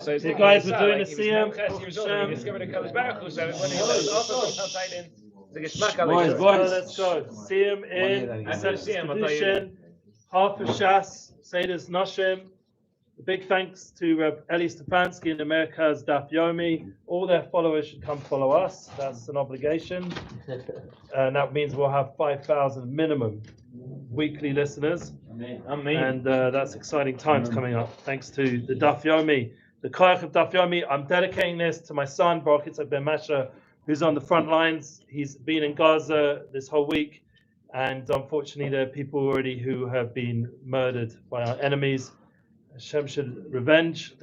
So it's You not guys like were doing like a he was siyum. he discovered a Kadosh Baruch Hu. So when he was offered from Titan, the Geschmack Let's go. Siyum in Kedushin, half of Shas, Seder's Noshim. A big thanks to Eli Stefanski in America's Daf Yomi. All their followers should come follow us. That's an obligation. And that means we'll have 5,000 minimum weekly listeners. And that's exciting times coming up. Thanks to the Daf Yomi, the Koyach of Daf Yomi. I'm dedicating this to my son, Baruch Yitzhak Ben Masha, who's on the front lines. He's been in Gaza this whole week. And unfortunately, there are people already who have been murdered by our enemies. Hashem should revenge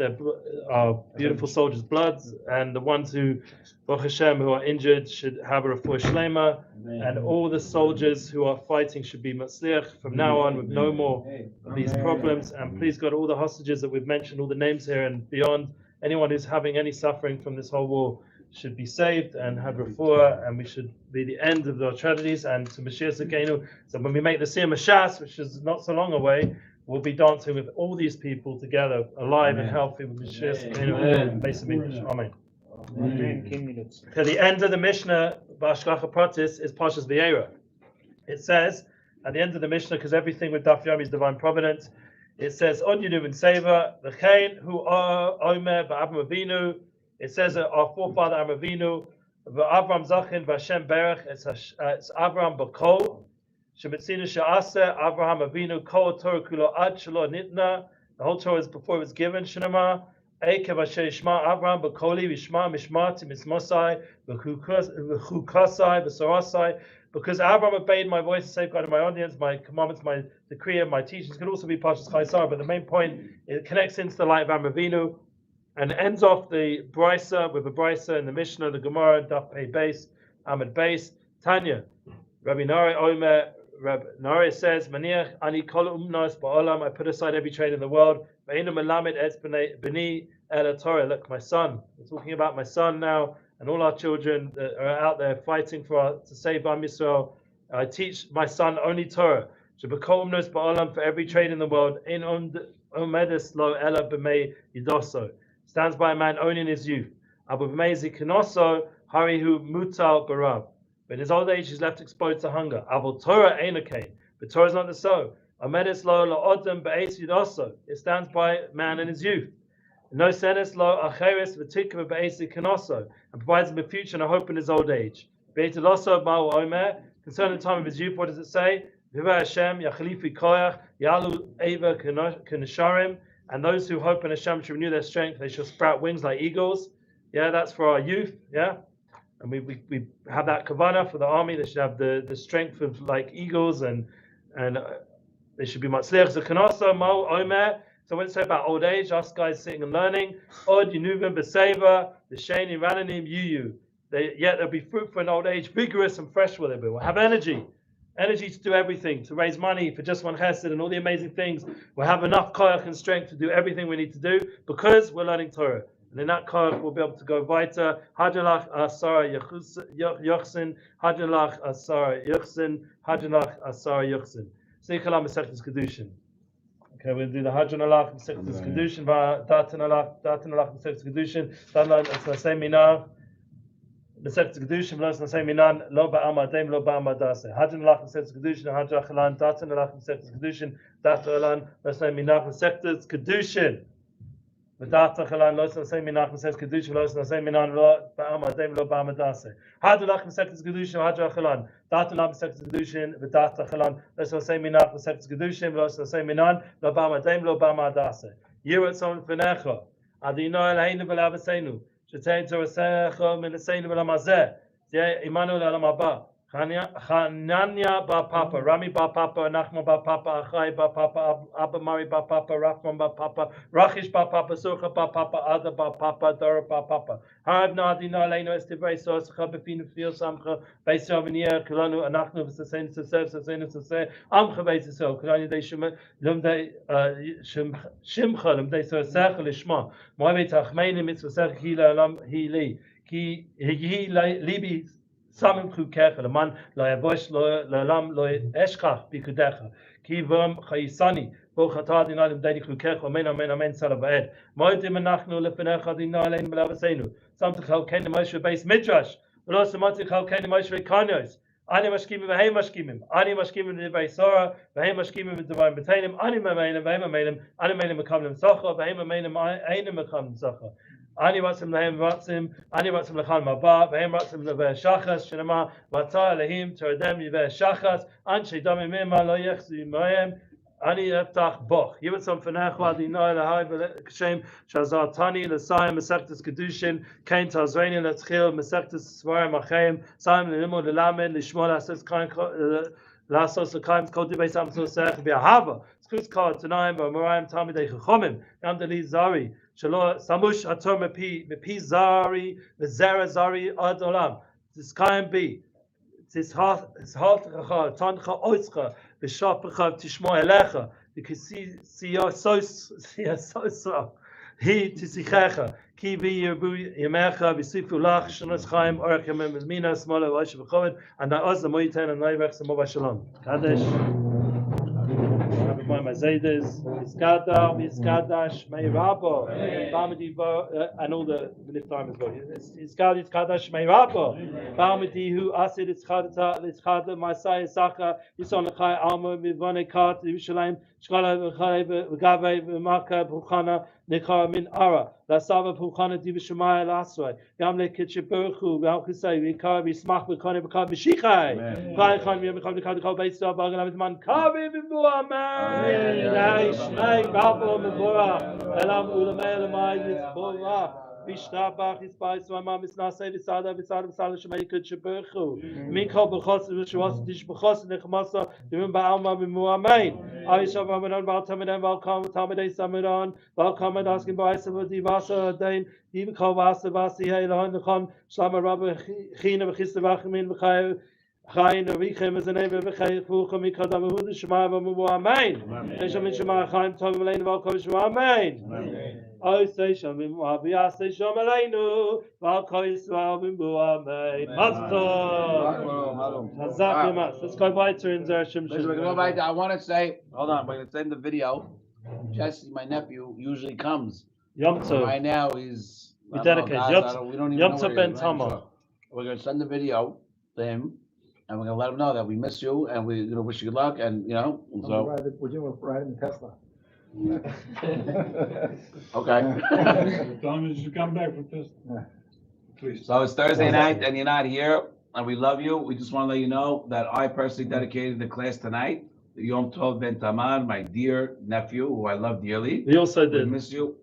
our beautiful soldiers' blood, and the ones who, Baruch Hashem, who are injured should have a refuah shlema, and all the soldiers who are fighting should be matzliach from now on with no more of these problems. And please God, all the hostages that we've mentioned, all the names here and beyond, anyone who's having any suffering from this whole war should be saved and have refuah, and we should be the end of our tragedies and to Mashiach Zakenu. So when we make the Siyum Shas, which is not so long away, we'll be dancing with all these people together, alive and healthy with Mashiach Zakenu. Amen. Okay, the end of the Mishnah, B'Hashgacha Pratis, is Parsha's Vayeira. It says, at the end of the Mishnah, because everything with Daf Yomi is divine providence, it says, Od Yinu V'Seva, L'chein, Hu Omer B'Avram Avinu. It says that our forefather Avram Avram Zachin V'Hashem Berech, it's Avram B'Kol, Shemetzinu She'aseh, Avraham Avinu, Kol Torah Kulo Ad Shelo Nitna, the whole Torah is before it was given, Shinama, Ekev Asher Yishma Avram B'Koli V'Yishma Mishmati Mismosai V'Chukasai V'Sorasai, because Avram obeyed my voice, safeguarded my audience, my commandments, my decree, and my teachings. Could also be Parshas Chaisar, but the main point, it connects into the light of Avram Avinu, and ends off the brisa with a brisa in the Mishnah, the Gemara, Daf Pei Beis, Amud Beis, Tanya. Rabbi Nari Omer, Rabbi Nari says, Maniach ani kol umnos ba'olam, I put aside every trade in the world. Ve'enu melamed etz b'ni el Torah. Look, my son. We're talking about my son now, and all our children that are out there fighting to save Am Yisrael. I teach my son only Torah. Shebekol umnos ba'olam, for every trade in the world. Ein omedes lo ela b'mei yidoso. Stands by a man only in his youth. Abu b'mei zikinoso harihu mutal barav. But in his old age, he's left exposed to hunger. Avol Torah ain't a kain, but Torah is not the so. Amedis lo la'odem be'es yidoso. It stands by man in his youth. No senes lo acheres v'tikva be'es yikinoso, and provides him a future and a hope in his old age. Be'etiloso ma'u omer, concerning the time of his youth, what does it say? V'va Hashem yachlifi koyach yalu eva k'nesharim, and those who hope in Hashem shall renew their strength. They shall sprout wings like eagles. Yeah, that's for our youth. Yeah. And we have that kavanah for the army. They should have the strength of like eagles, and they should be matzliach zekanoso mo omer. So when it's about old age, us guys sitting and learning, od yinuvim b'seva the sheni rananim yuyu. Yet they'll be fruitful in old age, vigorous and fresh will they be. We'll have energy to do everything, to raise money for just one chesed and all the amazing things. We'll have enough koyach and strength to do everything we need to do because we're learning Torah. And in that koyach, we'll be able to go weiter. Hadjalach asara yochsin, hadjalach asara yochsin, hadjalach asara yochsin. Sikhalam Masechtas Kedushin. Okay, we'll do the hadjalach Masechtas Kedushin, datanalach Masechtas Kedushin, datanalach Masechtas Minar. Masechtas Kedushin, v'los nasei minan, lo ba'amadem, lo ba'amadase. Hadjalach Masechtas Kedushin, hadjachalan, datanalach Masechtas Kedushin, datalan, nasei minach Masechtas Kedushin. V'data chalan lo nasei minach Masechtas Kedushin, v'los nasei minan, lo ba'amadem, lo ba'amadase. Hadjalach Masechtas Kedushin, hadjachalan, datanalach Masechtas Kedushin, v'data chalan, lo nasei minach Masechtas Kedushin, v'los nasei minan, lo ba'amadem, lo ba'amadase. Yirat son v'necha, adinoi leinu v'lavasenu. Shetei Torah min Seinu v'lamazeh. Zeh Imanu l'olam haba. Chananya ba Papa, Rami ba Papa, Nachman ba Papa, Achai ba Papa, Abba Mari ba Papa, Rachman ba Papa, Rachish ba Papa, Surcha ba Papa, Ada ba Papa, Dora ba Papa. Harav na'adina leinu es divrei so'ascha b'finu fil samcha beis Yavinier kulanu anachnu v'saseinu saseh saseinu saseh amcha beis Yisrael kulanu dei lumdei shimcha lumdei so'asech lishma mo'avei tachmeinu mitzvasech hi la'olam hi li ki hi libi Samim chukecha, leman lo yavosh lo lam lo eshchach bikudecha, ki vom chayisani ברוך אתה אדוני למדי חוקך, אמן אמן אמן צלב ועד. מועדים אנחנו לפניך אדוני עלינו ולאבותינו. שמתך חלקנו מוישה בבייס מדרש, ולא שמתי חלקנו מוישה בקניוס. אני משכימים והם משכימים. אני משכימים בדברי סורה, והם משכימים בדברים בטלים. אני ממילם והם ממילם. אני ממילם מקבלים שכר, והם ממילם אינם מקבלים שכר. אני רוצים להם רוצים, אני רוצים לכם הבא, והם רוצים לבאר שחס, שנאמר, ואתה אלוהים תרדם יבאר שחס, אנשי דמים ממה לא יחזו עמהם, אני אפתח בוך. יבצם פניך אדוני אלוהי ולכשם שעזרתני לסיים מסכת קדושין, כן תעזרני להתחיל מסכת ספרים אחרים, סיים ללמוד ללמד, לשמוע לעשות לקיים כל דברי סמסו שך באהבה, זכות כל התנאים והאמוראים תלמידי חכמים, גם דלי זרי, שלא סמוש התור מפי זרי וזרע זרי עד עולם, תזכיים בי, תזהלתך, תנך עוזך, ושופך תשמוע אליך, וכסייה סוסה, היא תשיחך, כי בי ירבו ימיך וסיפו לך שנות חיים אורך ימים מינה שמאלה ואיש וכבוד, הנעוז למויתן הנעבך שמו בשלום. קדש. Rabbi Chaim Kanievski, Iskadash, May Rabbo, and all the time as well. Iskadash, May Rabbo, Bamadi who Asid Iskada, Masai Sakkal, Yison Lachai Alma, Mivane Kat, Yerushalayim, Shkala Gave, Maka, Puchana, Nekar Min Ara, La Sava Puchana, Divishmaya Lasway, Gamle Kitchiburku, Valkusai, Vikar, Bismach, Vikane, Vikar, Bishikai, Kai Khan, Vikar, Vikar, Baisa, Bagan, Man, Kavi, Shmei, Rabbo, Mevora, Elam, Ulamay, Elamai, Yisbora, Bishtabach, Ispais, Mama, Misnase, Visada, Shmei, Kitchiburku, Mikal, Bechos, Vishwas, Dish Bechos, Nechmasa, Dimba Alma, Mimuamain, Aisha, Ramadan, Valtamadan, Valcom, Tamadei Samadan, Valcom, and asking by Savati Vasa, Dane, Ibiko Vasa, Vasi, Hailan, the Khan, Shlama Rabba, China, Chistavachmin, Mikhail. Chayin Avichem is the name of Chayin Fucham Mikadam Huda Shema Vamu Amen. Neshamin Shema Chaim Tom Aleinu Valkom Shema Amen. O say Shamim Avia say Shom Aleinu Valkom Yisrael Mimu Amen. Master. Let's go weiter in Zera Shimshon. I want to say, hold on, we're going to send the video. Jesse, my nephew, usually comes. Yom Tov. Right now he's we dedicate Yom Tov Ben Tamar. We're going to send the video to him. And we're gonna let him know that we miss you, and we're gonna wish you good luck, and so. We're gonna ride in Tesla. Okay. Tell him you should come back for Tesla. Please. So it's Thursday night, and you're not here, and we love you. We just want to let you know that I personally dedicated the class tonight. Yom Tov Ben Tamar, my dear nephew, who I love dearly. We also did. We miss you.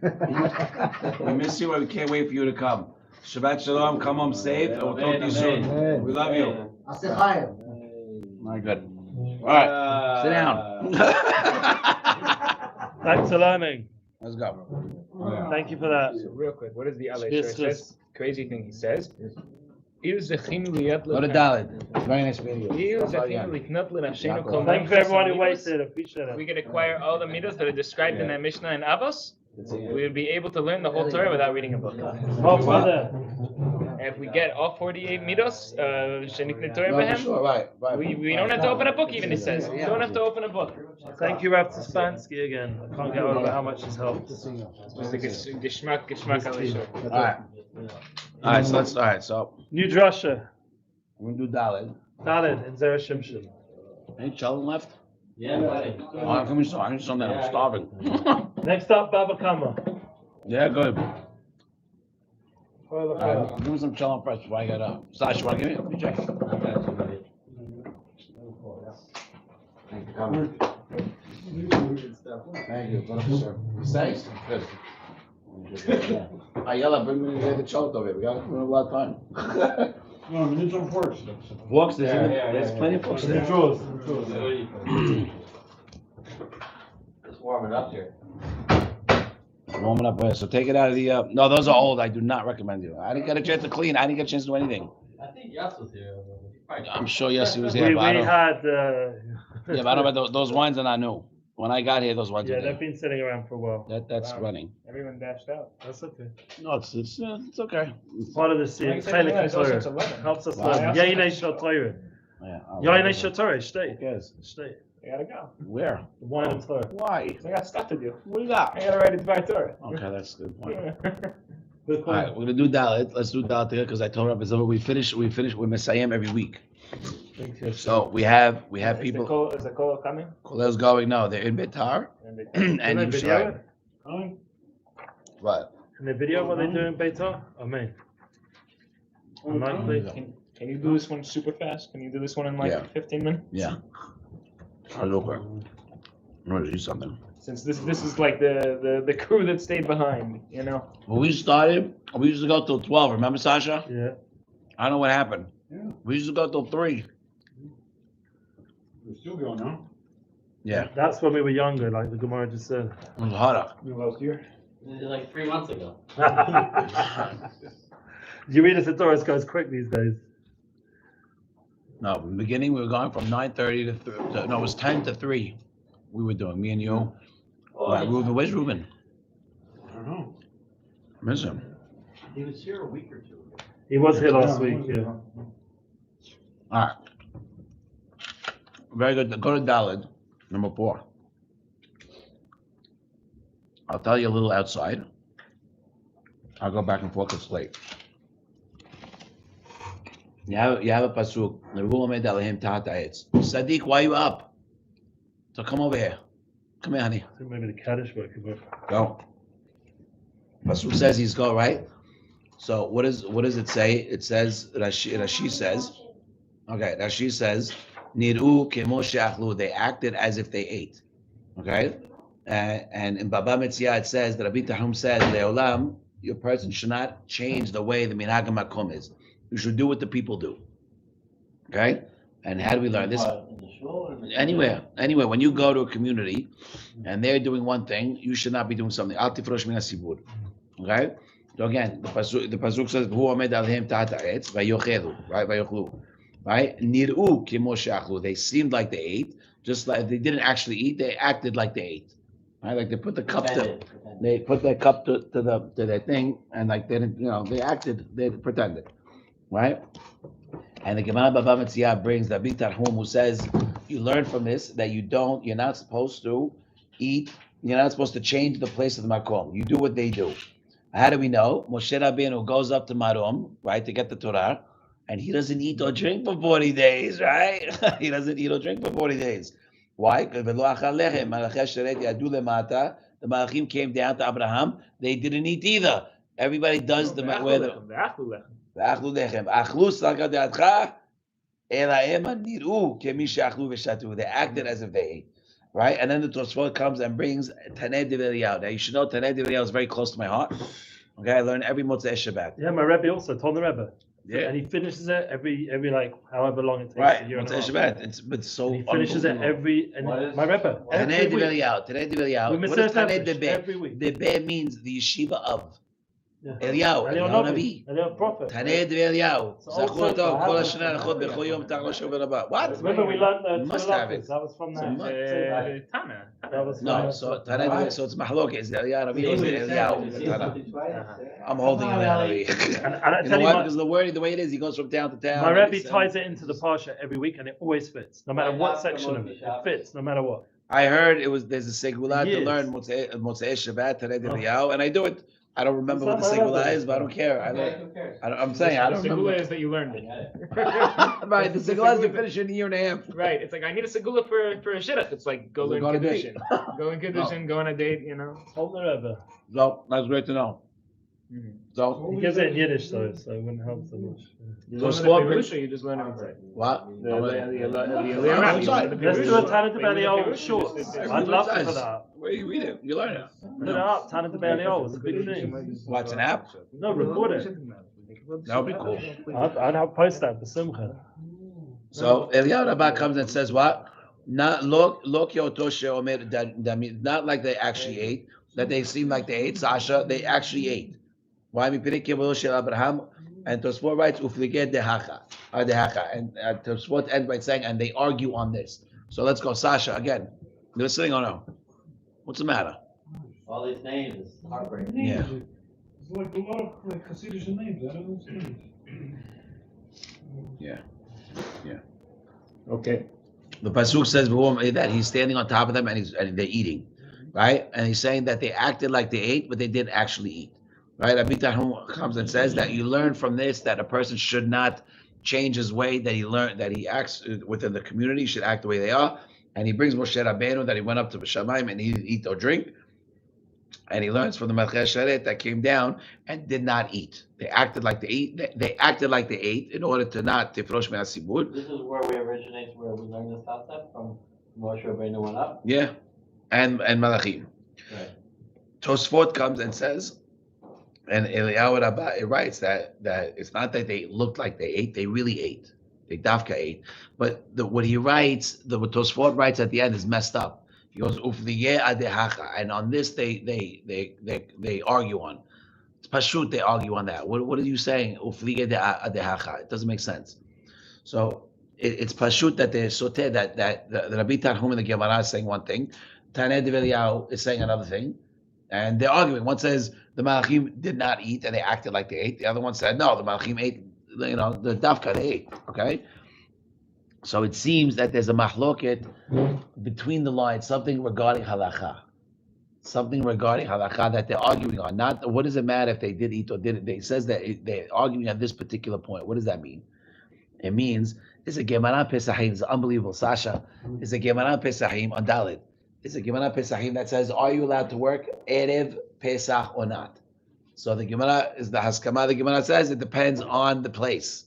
We miss you, and we can't wait for you to come. Shabbat Shalom, come home safe, and we'll talk to you soon. We love you. My good. All right, sit down. Thanks for learning. Let's go. Thank you for that. So real quick, what is the Allah Yes, says? Crazy thing he says. Go to Dalit. Very nice video. Thank you for everyone who waited. Appreciate it. We can acquire all the midos that are described in that Mishnah and Avos. We would be able to learn the whole Torah without reading a book. Oh, brother. And if we get all 48 midos, shenikne Torah behem, Sure, right. we don't have to open a book, even it says. We don't have to open a book. Thank you, Rabbi Spansky, again. I can't get over how much this helped. It's just a geschmack alisha. All right, so New drasha. we're gonna do Dalit. Dalit in Zera Shimshon. Any children left? Yeah, buddy. Oh, come here, I need something. I'm starving. Next up, Baba Kama. Yeah, good. All Give me some chillin' first before I get up. Sash, you wanna give me? Let me check. Thank you, sir. Thanks. Good. Ayala, bring me the cholt over here. We got a lot of time. No, we need some forks. Forks, there's plenty of forks there. Drawers. It's warming up here. Warming up there. So take it out of the. No, those are old. I do not recommend you. I didn't get a chance to clean. I didn't get a chance to do anything. I think Yas was here. I'm sure Yossi was here. We but I don't, had. yeah, but I don't know those wines are not new. When I got here, those wines Yeah, are they've new. been sitting around for a while. That's Wow. running. Everyone dashed out. That's okay. No, it's okay. It's part of the scene. Like I said, Chelik it's also Torah. it's 11. Helps us Wow. learn. Yainei Shal Torah. Yeah. Yainei Shal Torah. Stay. Yes. Stay. I gotta go. Where? The wine and Torah. Why? I got stuff to do. What do you got? I gotta write it by Torah. Okay, that's a good point. Good All point. right, we're gonna do Dalit. Let's do Dalit together because I told Rabbi Zoma we finish with Messiah every week. Thank you. So we have people. Is the call coming? Kollel's going. No, they're in Betar and Can they video Yushalayim. it? Fine. What? Can they video what they do in Beitar? Oh, me. Unlikely. Can you do this one super fast? Can you do this one in like Yeah. 15 minutes? Yeah. I'll look. I'm gonna do something. Since this is like the crew that stayed behind, you know. When we started, we used to go till 12. Remember, Sasha? Yeah. I don't know what happened. Yeah. We used to go till 3. We're still going now. Yeah, That's when we were younger, like the Gemara just said. it was harder. Last year. Like 3 months ago. You read us at Torah, it goes quick these days. No, in the beginning we were going from 9:30 to 3. No, it was 10 to 3. We were doing me and you. Right, Reuben, where's Reuben? I don't know. Miss him. He was here a week or 2 ago. He was here last week, yeah. All right. Very good. Go to Dalit, number 4. I'll tell you a little outside. I'll go back and forth. It's late. You have a pasuk. Sadiq, why are you up? So come over here. Come here, honey. I think maybe the Kaddish book. Go. Pasuk says he's go, right? So what does it say? It says Rashi says. Okay, Rashi says Niru kemo she'achlu. They acted as if they ate. Okay, and in Baba Metzia it says that Rabbi Chaim says Leolam, your person should not change the way the minhag makom is. You should do what the people do. Okay, and how do we learn this? In the shul or in the Anywhere. When you go to a community and they're doing one thing, you should not be doing something. Al tifrosh min hasibur. Okay? So again, the pasuk says, "Hu omed alhem ta'at ha'etz vayochelu," right? Vayochlu, right? Niru kimo she'achlu. They seemed like they ate, just like they didn't actually eat. They acted like they ate, right? Like they put the cup Pretended. they put their cup to their thing, and like they didn't, they acted, they pretended, right? And the Gemara Baba Metzia brings Rabbi Tarhum, who says you learn from this that you're not supposed to eat, you're not supposed to change the place of the makom. You do what they do. How do we know? Moshe Rabbeinu goes up to Marom, right, to get the Torah, and he doesn't eat or drink for 40 days, right? He doesn't eat or drink for 40 days. Why? Because the Malachim came down to Abraham. They didn't eat either. Everybody does the where the Achlu lechem. They acted as if they ate. Right? And then the Tosfot comes and brings Taneh Develiyah. Now you should know Taneh Develiyah is very close to my heart. Okay, I learn every Motzei Shabbat. Yeah, my Rebbe also told the Rebbe. Yeah. And he finishes it every like however long it takes. Right, A year and a Motzei half. Shabbat. It's so And he finishes it my Rebbe. Taneh Every week. Develiyah. We What miss does it Taneh every Debe? week. Debe means the yeshiva of. Yeah. Eliyahu, Eliyahu Navi. Eliyahu prophet. Taneh Develiyah. So also, What? Remember we learned You must have it. That was from that. Tana. That was No, from so Taneh Develiyah, so it's Mahlok. Is Eliyahu Navi or is it Eliyahu? I'm holding Eliyahu Navi. And I You tell know you what? what, Because the word, the way it is, he goes from town to town. my and Rebbe it's, ties it into the Parsha every week, and it always fits, no matter what section of it. It fits, no matter what. I heard there's a segula to Years. learn Motzei Shabbat, Taneh Develiyah, and I do it. I don't remember what the It's not my segula Rebbe. is, but I don't care. Who cares? I'm saying I don't The segula remember. is that you learned it. Right, the segula is to finish in a year and a half. Right. It's like I need a segula for a shidduch. It's like go learn Go on a date. Kiddushin. Go in Kiddushin, go on a date, you know. Hold the Rebbe. So that's great to know. So He gives it in Yiddish though, so it wouldn't help so much. You So learn small the bridge- Pirush, or you just learn it inside? what? Let's do a Tana de Belial short. I'd love to for that. Where you read it? You learn it. Put it up, Tana de Belial, it's a big thing. What's an app? No, record it. That would be cool. I'd have post that for Simcha. So Eliyahu Rabbah comes and says what? Not not like they actually ate, that they seem like they ate. Sasha, they actually ate. Why? Abraham and Tosfot writes uflige dehacha, and Tosfot ends by saying, and they argue on this. So let's go, Sasha again. You listening or no? What's the matter? All these names is heartbreaking. Yeah. It's like a lot of Hasidic names. I don't understand. Yeah. Okay. The pasuk says that he's standing on top of them and they're eating, right? And he's saying that they acted like they ate, but they didn't actually eat, right? Rabbi Chaim comes and says that you learn from this that a person should not change his way, that he acts within the community, should act the way they are. And he brings Moshe Rabbeinu that he went up to Shamayim and he didn't eat or drink. And he learns from the Melchei Sheret that came down and did not eat. They acted like they ate. They acted like they ate in order to not tifrosh me'asibud. This is where we originate, where we learned this concept from Moshe Rabbeinu went up. Yeah, and Malachim. Right. Tosfot comes and says, and Eliyahu Rabbah writes that it's not that they looked like they ate; they really ate. They dafka ate. But what he writes, what Tosfot writes at the end is messed up. He goes ufliyeh adehacha, and on this they argue on. It's pashut. They argue on that. What are you saying? Ufliyeh adehacha. It doesn't make sense. So it's pashut that they sote that the Rabbi Tarhum and the Gemara is saying one thing, Taneh Dev Eliyahu is saying another thing, and they're arguing. One says the Malachim did not eat and they acted like they ate. The other one said no, the Malachim ate. The dafka they ate. Okay. So it seems that there's a mahloket between the lines, something regarding halacha, that they're arguing on. Not what does it matter if they did eat or didn't. They says that they're arguing on this particular point. What does that mean? It means it's a Gemara Pesachim. It's unbelievable, Sasha. It's a Gemara Pesachim on Dalit. It's a Gemara Pesachim that says, are you allowed to work Erev Pesach or not? So the Gemara is the Haskama. The Gemara says it depends on the place.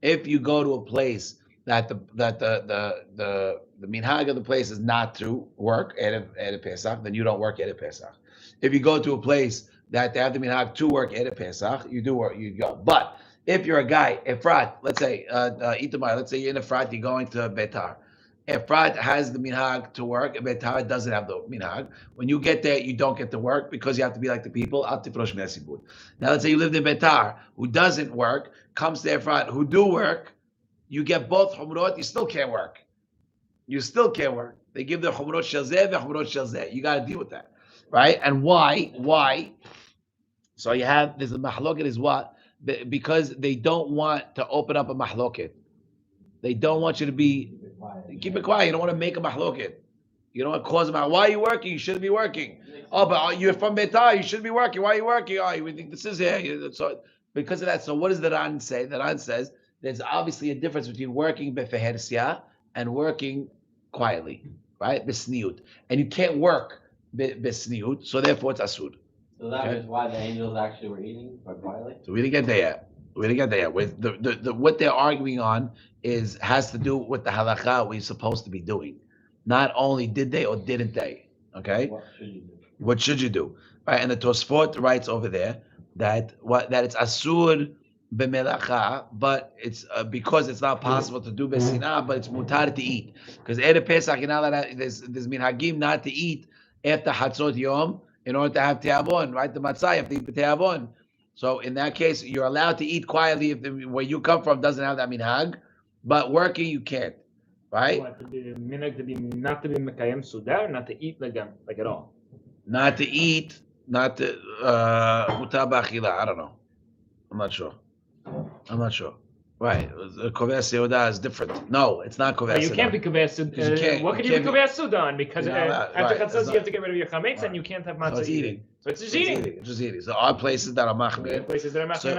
If you go to a place that the minhag of the place is not to work Erev Pesach, then you don't work Erev Pesach. If you go to a place that they have the minhag to work Erev Pesach, you do work, you go. But if you're a guy, Efrat, let's say, Itamar, let's say you're in Efrat, you're going to Betar. Efrat has the minhag to work, and Betar doesn't have the minhag. When you get there, you don't get to work because you have to be like the people. Now, let's say you lived in Betar, who doesn't work, comes to Efrat, who do work, you get both chumrot, you still can't work. They give the chumrot shalzeh, the chumrot shalzeh. You got to deal with that, right? And why? So there's a mahloket is what? Because they don't want to open up a mahloket. They don't want you to keep it quiet. You don't want to make a mahloket. You don't want to cause a mahloket. Why are you working? You shouldn't be working. Oh, but you're from Betar. You shouldn't be working. Why are you working? Oh, you think this is here. So because of that, so what does the Ran say? The Ran says there's obviously a difference between working befehersia and working quietly, right? Besniut. And you can't work besniut, so therefore it's asud. So that is why the angels actually were eating, but quietly? So we didn't get there yet. With what they're arguing on has to do with the halakha we're supposed to be doing. Not only did they or didn't they, okay? What should you do? Right, and the Tosfot writes over there that it's asur b'melacha, but it's because it's not possible to do besinah, but it's mutar to eat. Because Erev Pesach, there's minhagim not to eat after Hatzot Yom, in order to have te'avon, right? The matzah, you have to eat the te'avon. So in that case, you're allowed to eat quietly if where you come from doesn't have that minhag, but working you can't, right? Not to be mekayem suda, not to eat like at all. Not to eat, not to mutar b'achila. I don't know. I'm not sure. Right, Koveh Seudah is different. No, it's not Koveh Seudah. You can't be Koveh Seudah. What can you be Koveh Seudah on? Because after Chatzos you have to get rid of your chametz and you can't have matzah eating. So it's just eating. Just eating. So our places that are machmir.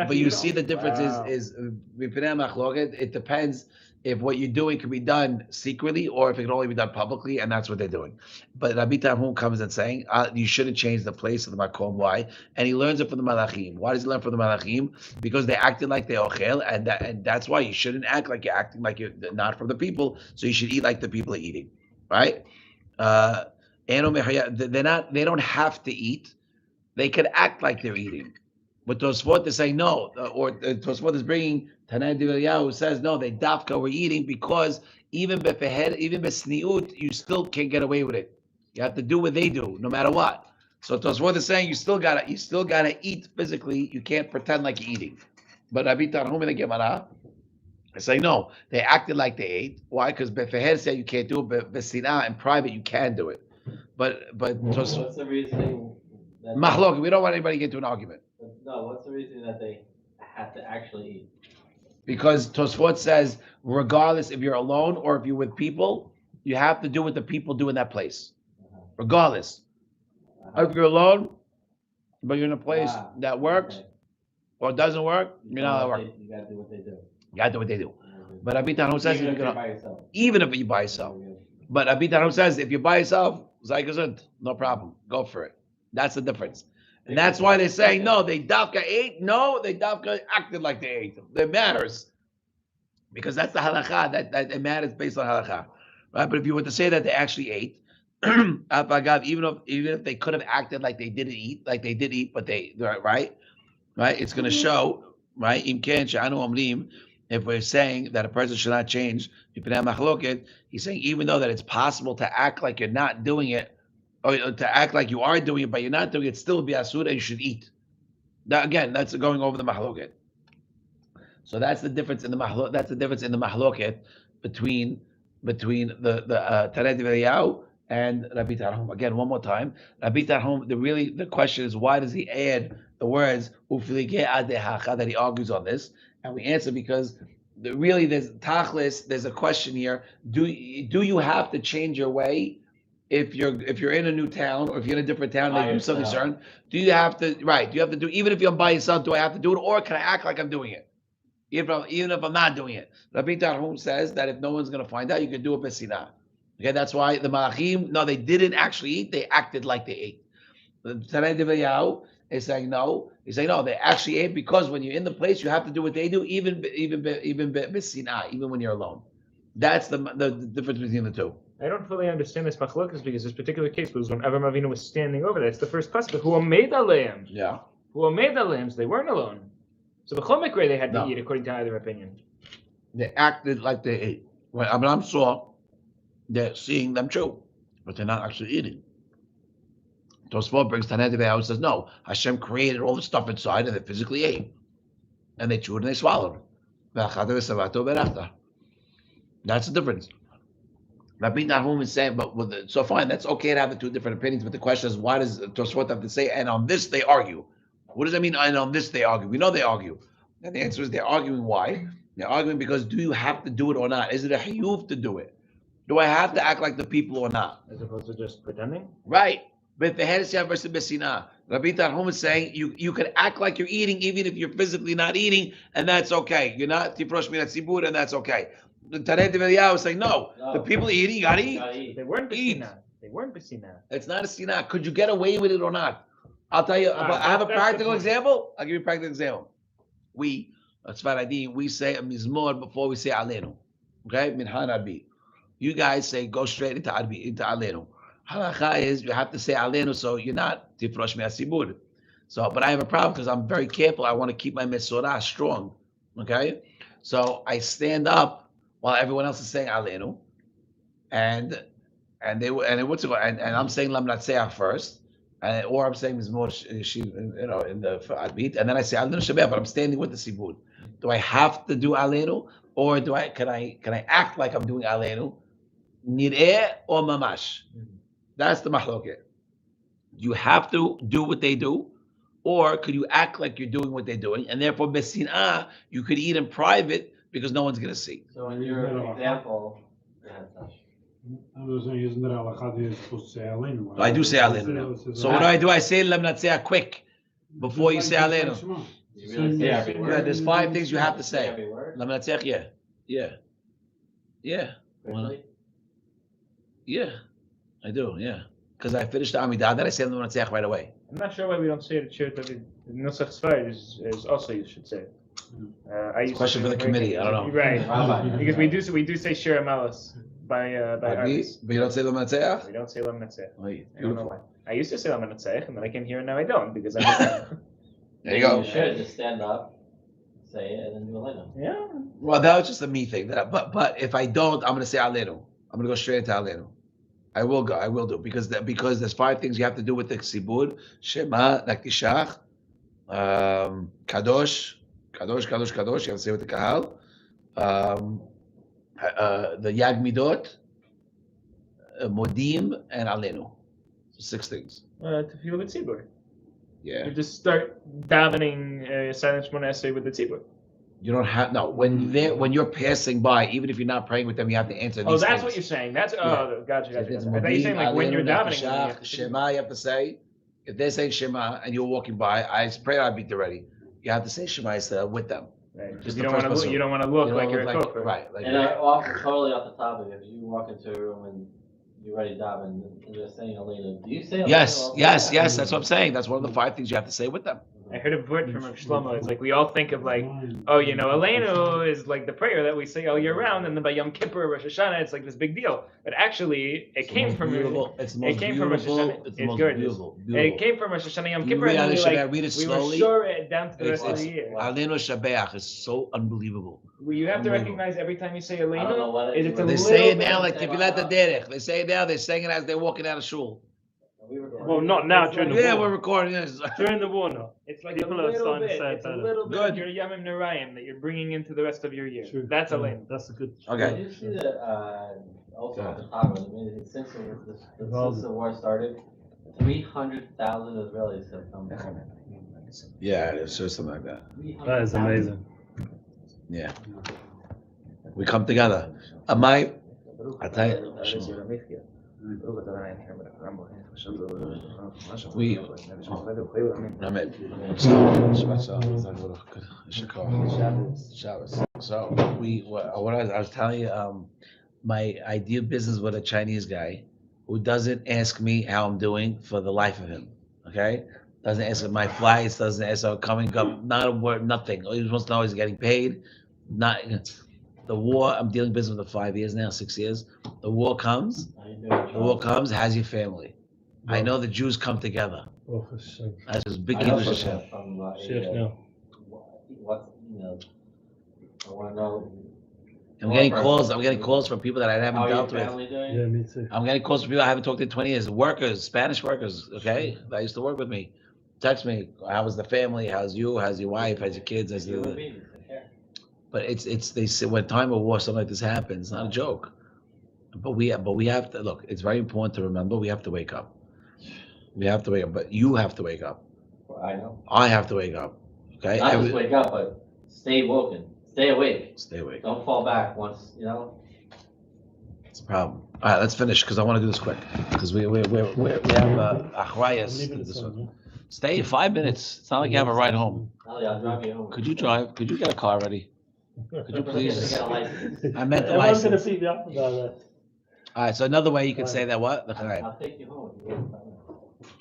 But you see the difference is it depends if what you're doing can be done secretly or if it can only be done publicly, and that's what they're doing. But Rabbi Tarhum comes and saying you shouldn't change the place of the makom. Why? And he learns it from the malachim. Why does he learn from the malachim? Because they acted like they ochel, and that's why you shouldn't act like you're acting like you're not from the people. So you should eat like the people are eating, right? They don't have to eat. They can act like they're eating. But Tosfot is saying no, or Tosfot is bringing Tanei Dev Eliyahu, who says no, they dafka were eating because even besniut, you still can't get away with it. You have to do what they do, no matter what. So Tosfot is saying you still gotta eat physically. You can't pretend like you're eating. But Rabbi Tarhum in the Gemara is saying no, they acted like they ate. Why? Because befeher said you can't do it, but besina in private you can do it. But what's the reasoning? Mahlok, we don't want anybody to get into an argument. No, what's the reason that they have to actually eat? Because Tosfot says, regardless if you're alone or if you're with people, you have to do what the people do in that place, regardless. If you're alone, but you're in a place that works or doesn't work, you're not allowed to work. You gotta do what they do. You gotta do what they do. But Rabbi Chaim says Even if you're by yourself. even if you're by yourself. But Rabbi Chaim says if you're by yourself, no problem, go for it. That's the difference. And that's why they're saying no, they dafka ate. No, they dafka acted like they ate. It matters. Because that's the halakha, that it matters based on halakha. Right? But if you were to say that they actually ate, even if they could have acted like they didn't eat, but they right, it's going to show, right? If we're saying that a person should not change, he's saying even though that it's possible to act like you're not doing it, or to act like you are doing it, but you're not doing it, still be asura, and you should eat. Again, that's going over the mahloket. So that's the difference in the mahloket. That's the difference in the mahloket between the Tanei Divrei and Rabbi Tarhum. Again, one more time. Rabbi Tarhum, the question is, why does he add the words that he argues on this? And we answer because there's tachlis, there's a question here. Do you have to change your way if you're in a new town, or if you're in a different town and they do something certain? Do you have to do, even if you're by yourself, do I have to do it, or can I act like I'm doing it? Even if I'm not doing it. Rabbi Tarhum says that if no one's going to find out, you can do it b'sinah. Okay, that's why the Malachim, no, they didn't actually eat, they acted like they ate. The Tanei Divrei is saying no. He's saying no, they actually ate, because when you're in the place, you have to do what they do, even b'sinah, even when you're alone. That's the difference between the two. I don't fully understand this machlokas, because this particular case was when Avram Avinu was standing over there. It's the first pasuk. Who made aleim? Yeah. Who made aleim? So they weren't alone. So the chomikre they had to eat according to either opinion. They acted like they ate. When Abraham saw, they're seeing them chew, but they're not actually eating. Tosfot brings Tanei Divrei and says, no, Hashem created all the stuff inside and they physically ate. And they chewed and they swallowed. That's the difference. Rabbi Nahum is saying, so fine, that's okay to have the two different opinions, but the question is, why does Tosfot have to say, and on this they argue? What does that mean, and on this they argue? We know they argue. And the answer is they're arguing why? They're arguing because do you have to do it or not? Is it a hayuv to do it? Do I have to act like the people or not? As opposed to just pretending? Right. But the Hedesiyah versus Besina. Rabbi Tarhum is saying you can act like you're eating even if you're physically not eating, and that's okay. You're not Tifrosh Minat Sibur, and that's okay. The Tanei Divrei is saying, no, the people eating, you gotta eat. They weren't Besina. It's not a sinah. Could you get away with it or not? I'll tell you, I have a practical example. I'll give you a practical example. We say a mizmor before we say Aleinu. Okay? Minhan Arbi. You guys say go straight into Aleinu. Halacha is you have to say Aleinu, so you're not Tifrosh Me'asibur. So, but I have a problem because I'm very careful. I want to keep my Mesorah strong. Okay? So I stand up while everyone else is saying Aleinu. And I'm saying Lam Natseach first. Or I'm saying Mizmor, in the Adbit, and then I say Aleinu Shabbat, but I'm standing with the Sibud. Do I have to do Aleinu, or can I act like I'm doing Aleinu? Nireh or Mamash? That's the mahloket. You have to do what they do, or could you act like you're doing what they're doing, and therefore Besinah, you could eat in private because no one's going to see. So in your example, I was saying, isn't that halakha you're supposed to say Aleinu? I do say Aleinu. So what do? I say Lam Natseach quick before you say Aleinu. Yeah, there's 5 things you have to say. Lam Natseach, yeah. Well, yeah, I do, yeah. Because I finished the Amidah, then I say Lam Natseach right away. I'm not sure why we don't say it. The Nusach Sfar is also you should say. It's a question for the committee. I don't know. Right, because we do say Shir Amalas. By but you don't say Lam Natseach? We don't say Lam Natseach. Oh, I don't know why. I used to say Lam Natseach, and then I came here and now I don't because I'm. There you go. You should just stand up, say it, and then do Aleinu. Yeah. Well, that was just a me thing. But if I don't, I'm going to say Aleinu. I'm going to go straight into Aleinu. I will do because there's 5 things you have to do with the Sibur: Shema, Naktishach, Kadosh. You have to say with the Kahal. The Yag Midot, Modim, and Aleinu. 6 things. To feel with Tzibur. Yeah. You just start davening Silent Shmona Esrei with the Tzibur. You don't have when you're passing by, even if you're not praying with them, you have to answer these Oh, that's things. what you're saying. That's Yeah. gotcha. I If it's thought you're saying like when you're davening. Shema, you have to say. If they're saying Shema and you're walking by, I pray I beat already. You have to say Shema with them. Right. Just you don't want to look. You don't want to look like you're a kofar. Right. Like, And totally off the topic, if you walk into a room and you're ready daven and they're saying Alena, do you say Alena? Yes. That's what I'm saying. That's one of the 5 things you have to say with them. I heard a word from Rav Shlomo. It's like we all think of like, oh, Aleinu is like the prayer that we say all year round, and then by Yom Kippur, Rosh Hashanah, it's like this big deal. But actually, it came from It's the most from Rosh Hashanah. It's beautiful. It came from Rosh Hashanah Yom Kippur, read and read it slowly. we were sure it down to the rest of the year. Aleinu Shabeach is so unbelievable. Well, you have to recognize every time you say Aleinu, it's a they say it now like Tefilat Derech. They say it now. They're saying it as they're walking out of shul. Well, not now during the war. Yeah, we're recording this. During the war, no. It's like People a are little starting to bit. say It's a better. little bit Good. of your Yamim Narayim that you're bringing into the rest of your year. True. That's Aleinu. That's a good. Okay. Did you see that also at the top of it, since the war started, 300,000 Israelis have come home. Yeah, it's just something like that. That is amazing. Yeah. We come together. I tell you. I was telling you, my idea business with a Chinese guy who doesn't ask me how I'm doing for the life of him. Okay, doesn't ask my flights, doesn't ask how coming up, not a word, nothing. He just wants to know he's getting paid. Not the war. I'm dealing business with 5 years now, 6 years. The war comes. Has your family. I know the Jews come together. That's just big English. What, I want to know. I'm getting calls from people that I haven't dealt with. Yeah, me too. I'm getting calls from people I haven't talked to in 20 years. Workers, Spanish workers, okay? That used to work with me. Text me, how was the family? How's you? How's your wife? How's your kids? But it's they say when time of war something like this happens, it's not a joke. But we have to look, it's very important to remember we have to wake up. We have to wake up, but you have to wake up. Well, I know. I have to wake up. Okay? Not just wake up, but stay woken. Stay awake. Stay awake. Don't fall back once, It's a problem. All right, let's finish because I want to do this quick because we have achrayas to this one. Stay 5 minutes. It's not like you have a ride home. I'll drive you home. Could you drive? Could you get a car ready? Could you please? I meant the Everyone's going to license. beat me up about that. All right, so another way you could say that what? I'll take you home.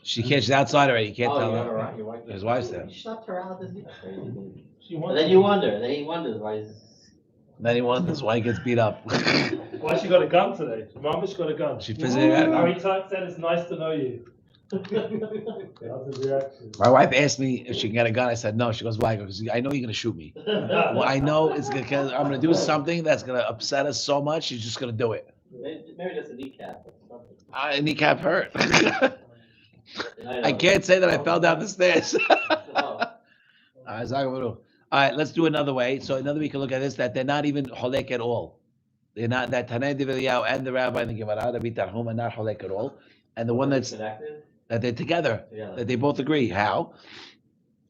She can't. She's outside already. You can't tell you her. have your wife. His wife's there. You slept her out this week. And then you wonder. Then he wonders why. Then he wonders why he gets beat up. Why she got a gun today? Mama's got a gun. She physically got Harry Tuck said it's nice to know you. That was his reaction. My wife asked me if she can get a gun. I said no. She goes, why? Because I know you're gonna shoot me. Well, I know it's because I'm gonna do something that's gonna upset us so much. She's just gonna do it. Maybe just a kneecap. Kneecap hurt. I can't say that I fell down the stairs. All right, let's do another way. So another way you can look at this, that they're not even holek at all. They're not, that Tanei D'Veliyahu and the rabbi and the Gemara, Rabbi Tarhum, are not holek at all. And the one that they're together, that they both agree. How?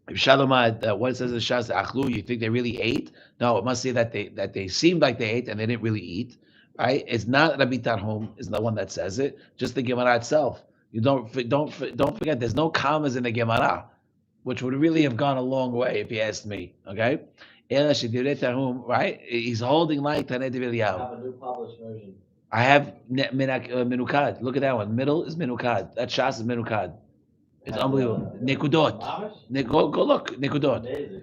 If Shalomad, what it says in Shas Achlu, you think they really ate? No, it must say that they seemed like they ate and they didn't really eat. Right? It's not Rabbi Tarhum is the one that says it. Just the Gemara itself. You don't forget. There's no commas in the Gemara, which would really have gone a long way if you asked me. Okay, right? He's holding like Tanei D'Veliyahu. I have a new published version. I have Menukad. Look at that one. Middle is Menukad. That Shas is Menukad. It's unbelievable. Nekudot. Go look. Nekudot. Amazing.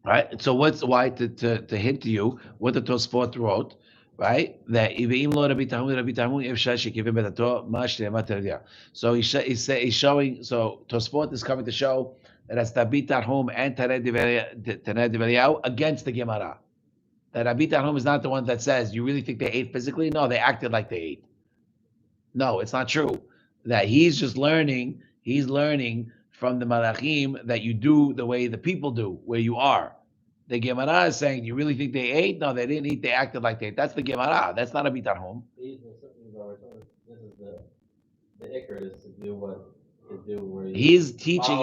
Right. So why to hint to you what the Tosfot wrote. Right, that so he's showing. So Tosfot is coming to show that that's Rabbi Tarhum and Tanei D'Veliyahu against the Gemara. That Rabbi Tarhum is not the one that says you really think they ate physically. No, they acted like they ate. No, it's not true. That he's just learning. He's learning from the Malachim that you do the way the people do, where you are. The Gemara is saying, you really think they ate? No, they didn't eat. They acted like they ate. That's the Gemara. That's not a bitar home. This is the ikr is to do what to do. Where His teaching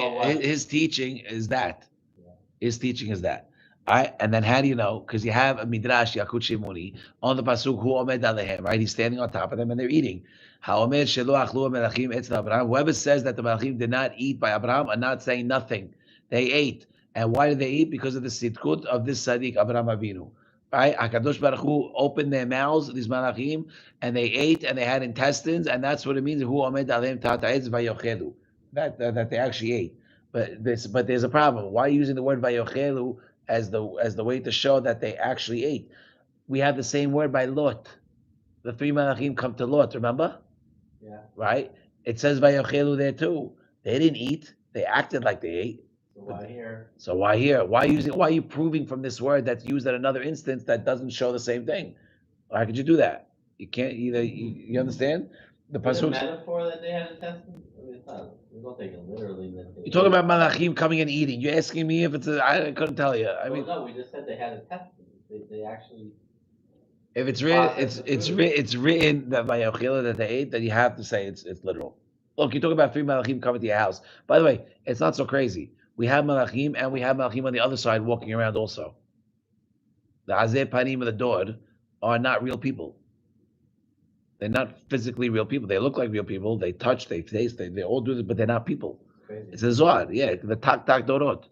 is that. Yeah. His teaching is that. Right? And then how do you know? Because you have a midrash Yakut Shimoni on the pasuk who omed alehem, right? He's standing on top of them and they're eating. Haomed shelo achlu melachim etz Abraham. Whoever says that the melachim did not eat by Abraham are not saying nothing. They ate. And why did they eat? Because of the sitkut of this tzaddik Abraham Avinu. Right? Hakadosh Baruch Hu opened their mouths, these malachim, and they ate and they had intestines, and that's what it means. Who omed alehem tata etz vayochelu. That they actually ate. But there's a problem. Why are you using the word vayochelu as the way to show that they actually ate? We have the same word by Lot. The three malachim come to Lot, remember? Yeah. Right? It says vayochelu there too. They didn't eat. They acted like they ate. So why here? So why here? Why are you proving from this word that's used at another instance that doesn't show the same thing? Why could you do that? You can't either. You understand? The Is it a pasuk. metaphor that they had intestines? I mean, it's not. We don't take it literally. That they You're talking about malachim coming and eating. You're asking me if it's I couldn't tell you. I mean, no, we just said they had intestines. They actually. if it's written, it's written that by Yochila that they ate, then you have to say it's literal. Look, you're talking about three malachim coming to your house. By the way, it's not so crazy. We have malachim and we have malachim on the other side walking around also. The azeh panim of the door are not real people. They're not physically real people. They look like real people. They touch, they taste, they all do this, but they're not people. Crazy. It's a Zohar, yeah. The tak dorot,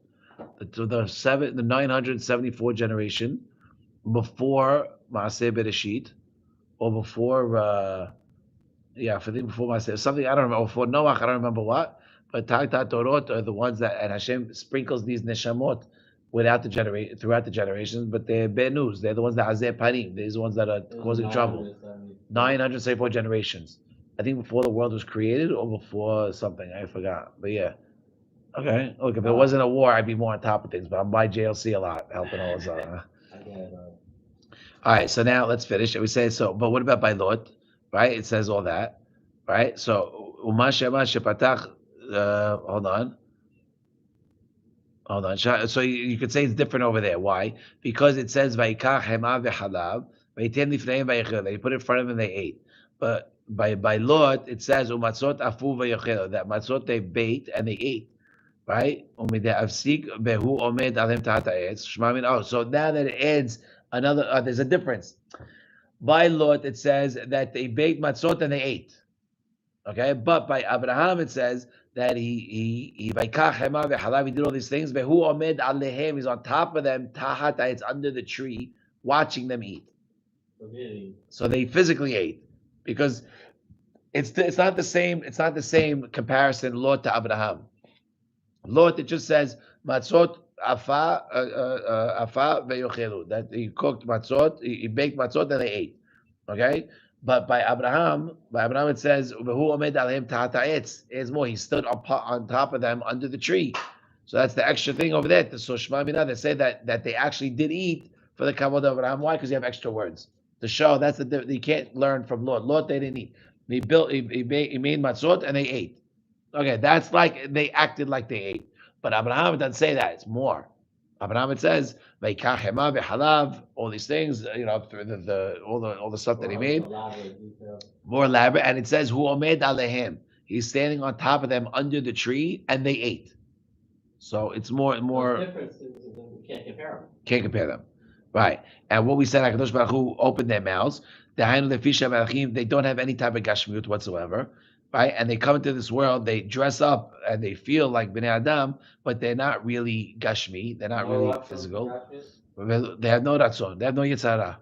the 974 generation before Maaseh Bereshit, or before I think before Maaseh something I don't remember. Before Noach, I don't remember what. But tak dorot are the ones that, and Hashem sprinkles these neshamot throughout the generations. But they're bad news. They're the ones that azeh panim. They're the ones that are causing trouble. 974 generations. I think before the world was created or before something. I forgot. But yeah. Okay. Look, if it wasn't a war, I'd be more on top of things. But I'm by JLC a lot, helping all this out. All right. So now let's finish. We say so. But what about by Lot? Right? It says all that. Right? So hold on. Hold on. So you could say it's different over there. Why? Because it says Vaikach hema v'halav. They put it in front of them and they ate. But by Lot, it says umatzot afu v'yochelu, that matzot they bait and they ate. Right? So now that it adds another, there's a difference. By Lot, it says that they baked matzot and they ate. Okay? But by Abraham, it says that he did all these things. He's on top of them, it's under the tree, watching them eat. So they physically ate, because it's not the same. It's not the same comparison. Lot to Abraham. Lot, it just says matzot afa veyochelu, that he cooked matzot, he baked matzot, and they ate. Okay, but by Abraham it says v'hu omed alehem tahata etz. It's more. He stood on top of them under the tree. So that's the extra thing over there. So Shema Mina, they say that they actually did eat for the kavod of Abraham. Why? Because you have extra words to show. That's you can't learn from Lot. Lot, they didn't eat. He made matzot and they ate. Okay, that's like they acted like they ate. But Abraham doesn't say that. It's more. Abraham, it says Vaikach hema v'halav, all these things, all the stuff that he made, more elaborate. And it says hu omed alehem. He's standing on top of them under the tree, and they ate. So it's more. The difference is you can't compare them. Can't compare them, right? And what we said, Hakadosh Baruch Hu opened their mouths. They don't have any type of gashmiut whatsoever, right? And they come into this world, they dress up and they feel like Bnei Adam, but they're not really gashmi. They're not really physical. They have no ratzon. They have no yitzhara.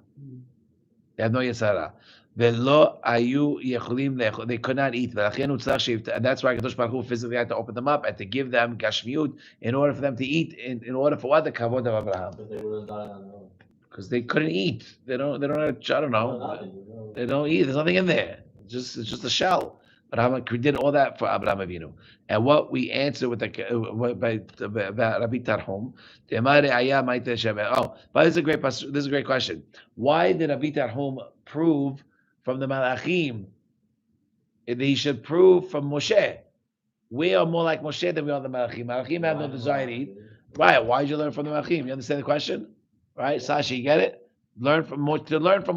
Velo ayu yechulim, they could not eat. And that's why Hakadosh Baruch Hu physically had to open them up and to give them gashmiut in order for them to eat. In order for what? The kavod of Abraham. Because they would have done it on their own. Because they couldn't eat. They don't have, I don't know. They don't eat. There's nothing in there. It's just a shell. But we did all that for Abraham Avinu. And what we answer with by Rabbi Tarhom, but this is a great question. Why did Rabbi Tarhom prove from the Malachim? He should prove from Moshe. We are more like Moshe than we are the Malachim. Malachim have no desire to eat. Right? Why did you learn from the Malachim? You understand the question? Right, Sasha, you get it? To learn from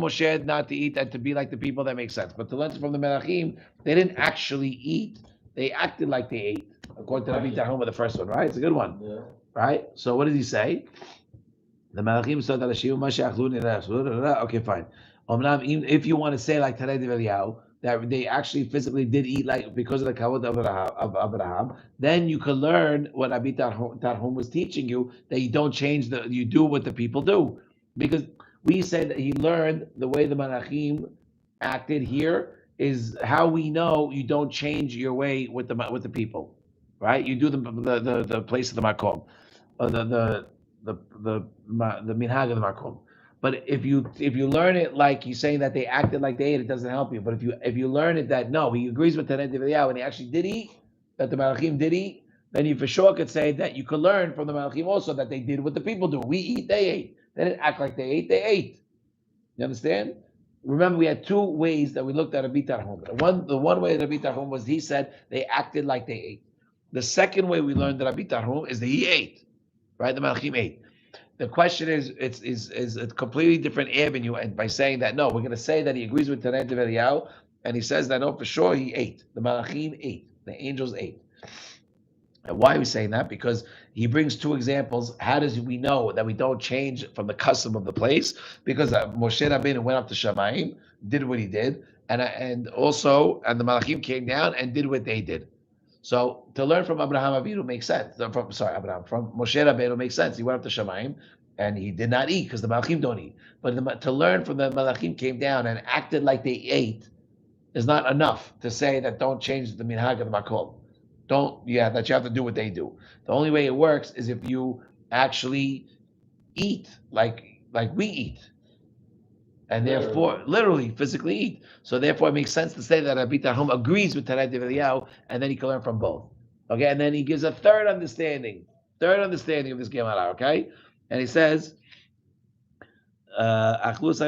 Moshe not to eat and to be like the people, that makes sense. But to learn from the Melachim, they didn't actually eat. They acted like they ate. According to Rabbi Tarhom, the first one, right? It's a good one. Yeah. Right? So what does he say? The Malachim saw that okay, fine. Even if you want to say like Tanei Eliyahu, that they actually physically did eat like because of the kavod of Abraham, then you can learn what Rabbi Tarhum was teaching you, that you don't change you do what the people do. Because we say that he learned the way the Malachim acted here is how we know you don't change your way with the people, right? You do the place of the makom, the minhag of the makom. But if you learn it like he's saying that they acted like they ate, it doesn't help you. But if you learn it that no, he agrees with Tanei Eliyahu and he actually did eat, that the Malachim did eat, then you for sure could say that you could learn from the Malachim also that they did what the people do. We eat, they ate. They didn't act like they ate. You understand? Remember, we had two ways that we looked at Rabbi Tarhum. The one way Rabbi Tarhum was he said they acted like they ate. The second way we learned that Rabbi Tarhum is that he ate, right? The Malachim ate. The question is a completely different avenue, and by saying that no, we're going to say that he agrees with Tanei Eliyahu, and he says that no, for sure he ate. The Malachim ate. The angels ate. And why are we saying that? Because he brings two examples. How does we know that we don't change from the custom of the place? Because Moshe Rabbeinu went up to Shamayim, did what he did, and also the Malachim came down and did what they did. So to learn from Abraham Avinu makes sense. From Moshe Rabbeinu makes sense. He went up to Shamayim and he did not eat because the Malachim don't eat. But to learn from the Malachim came down and acted like they ate is not enough to say that don't change the minhag of the makom. That you have to do what they do. The only way it works is if you actually eat like we eat. And therefore, literally, physically eat. So therefore, it makes sense to say that Rabbi Tarhum agrees with Tanei Eliyahu, and then he can learn from both. Okay, and then he gives a third understanding of this Gemara. Okay, and he says, right? What's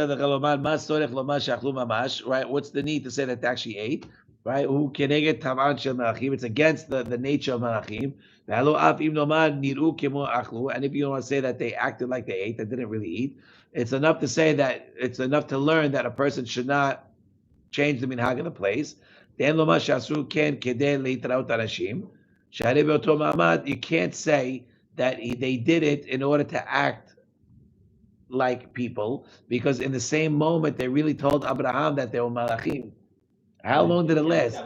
the need to say that they actually ate? Right? It's against the nature of Malachim. And if you want to say that they acted like they ate, they didn't really eat, it's enough to say that it's enough to learn that a person should not change the minhag of the place. You can't say that they did it in order to act like people, because in the same moment they really told Abraham that they were Malachim. How long did it last?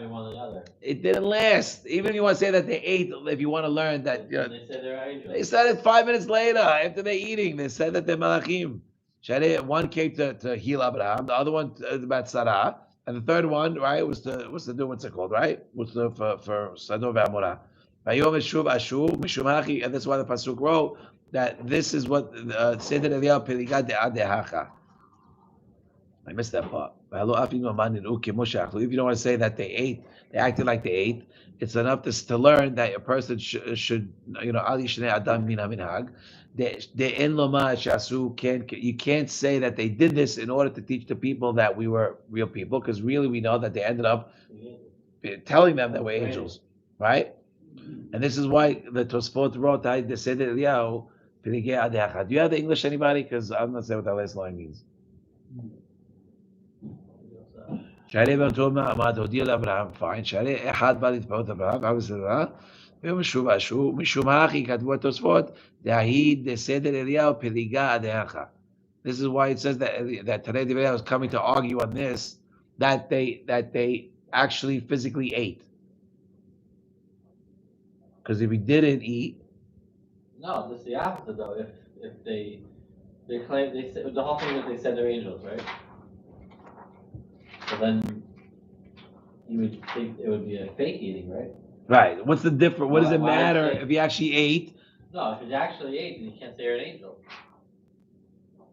It didn't last. Even if you want to say that they ate, if you want to learn that, they said they're angels. They said it 5 minutes later after they're eating. They said that they're Malachim. One came to heal Abraham, the other one about Sarah, and the third one, right, was to do what's it called, right? Was for Sador ve'Amorah. And that's why the pasuk wrote that this is what Seder Eliyahu Peligad de'adehacha. I missed that part. If you don't want to say that they acted like they ate, it's enough to learn that a person should Ali Shnei Adam Mina Minhag. You can't say that they did this in order to teach the people that we were real people, because really we know that they ended up telling them that we're angels, right? And this is why the Tosfot wrote that they said that Eliyahu. Do you have the English, anybody? Because I'm not saying what that last line means. Fine. This is why it says that Tanei Eliyahu is coming to argue on this, that they actually physically ate. Because if he didn't eat, no, this is the opposite though. If they claim they said the whole thing that they said they're angels, right? So then you would think it would be a fake eating, right? Right. What's the difference? What does it matter if he actually ate? No, if he actually ate, then you can't say you're an angel.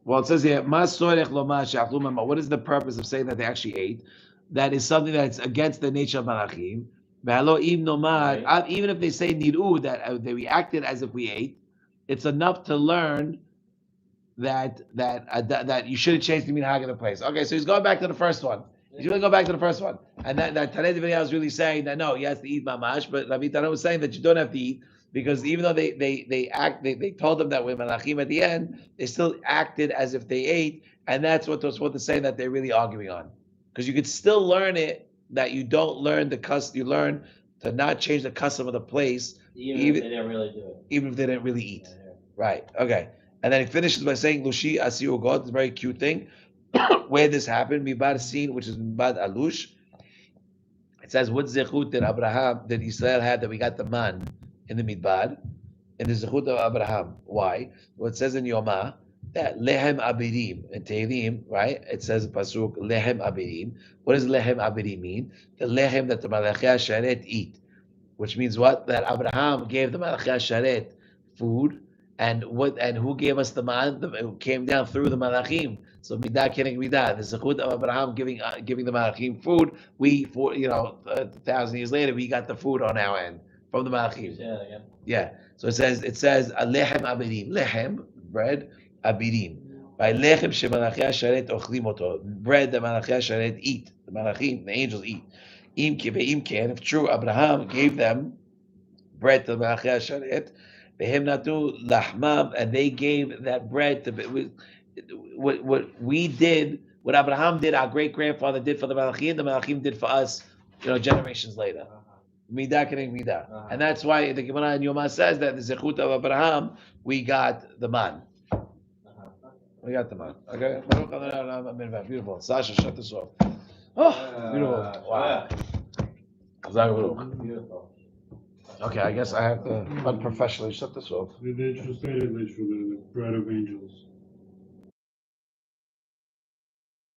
Well, it says here, what is the purpose of saying that they actually ate? That is something that's against the nature of Malachim. Right. Even if they say niru, that they reacted as if we ate, it's enough to learn that you shouldn't change the minhag of the place. Okay, so he's going back to the first one. He's going to go back to the first one, and that Tanei Eliyahu is really saying that no, he has to eat mamash, but Rabbi Tarhum was saying that you don't have to eat, because even though they told them that we're malachim at the end, they still acted as if they ate, and that's what they're saying that they're really arguing on, because you could still learn it that you don't learn the custom. You learn to not change the custom of the place, even if they didn't really do it, even if they didn't really eat. Right. Okay. And then he finishes by saying, Lushi Asiu God, it's a very cute thing. Where this happened, Mibad Sin, which is Mibad Alush. It says, what zechut did Abraham, did Israel have that we got the man in the Midbar? In the zechut of Abraham. Why? Well, it says in Yomah that lehem abirim in Tehillim, right? It says pasuk lehem abirim. What does lehem abirim mean? The lehem that the Malachei Sharet eat, which means what? That Abraham gave the Malachei Sharet food, and who gave us the man? It came down through the Malachim. So midah keneg midah. The zechut of Abraham giving the Malachim food. We 1,000 years later we got the food on our end from the Malachim. Yeah. So it says alehem abirim, lehem bread, abirim. By lechem shemalachei sharet ochlim oto, bread that malachei sharet eat, the malachim, the angels eat. Im ken, if true, Abraham gave them bread to the malachei sharet. Behem natu lahmam, and they gave that bread to what we did, what Abraham did, our great grandfather did for the malachim did for us, generations later. Midah keneg midah, and that's why the Gemara in Yomah says that the zechut of Abraham we got the man. We got the man. Okay, beautiful. Sasha, shut this off. Oh, beautiful. Wow. Beautiful. Okay, I guess I have to unprofessionally shut this off. They translated literally the bread of angels.